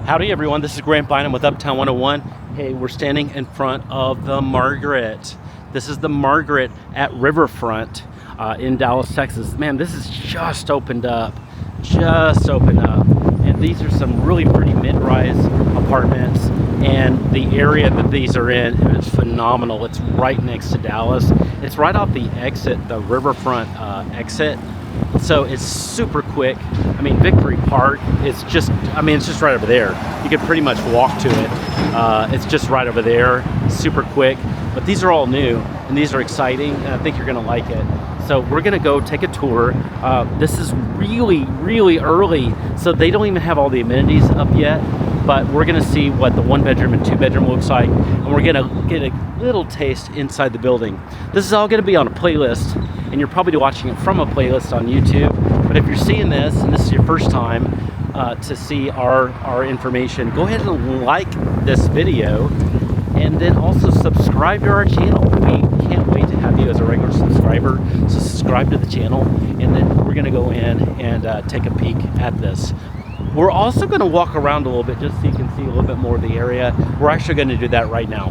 Howdy everyone, this is Grant Bynum with Uptown 101. Hey, we're standing in front of the Margaret. This is the Margaret at Riverfront in Dallas, Texas. Man, this is just opened up. And these are some really pretty mid-rise apartments, and the area that these are in is phenomenal. It's right next to Dallas. It's right off the exit, the Riverfront exit. So it's super quick. I mean, Victory Park is just, it's just right over there. You can pretty much walk to it. It's just right over there, super quick. But these are all new, and these are exciting, and I think you're gonna like it. So we're gonna go take a tour. This is really early, so they don't even have all the amenities up yet, but we're gonna see what the 1-bedroom and 2-bedroom looks like, and we're gonna get a little taste inside the building. This is all gonna be on a playlist, and you're probably watching it from a playlist on YouTube, but if you're seeing this, and this is your first time to see our information, go ahead and like this video, and then also subscribe to our channel. We can't wait to have you as a regular subscriber, so subscribe to the channel, and then we're gonna go in and take a peek at this. We're also gonna walk around a little bit just so you can see a little bit more of the area. We're actually gonna do that right now.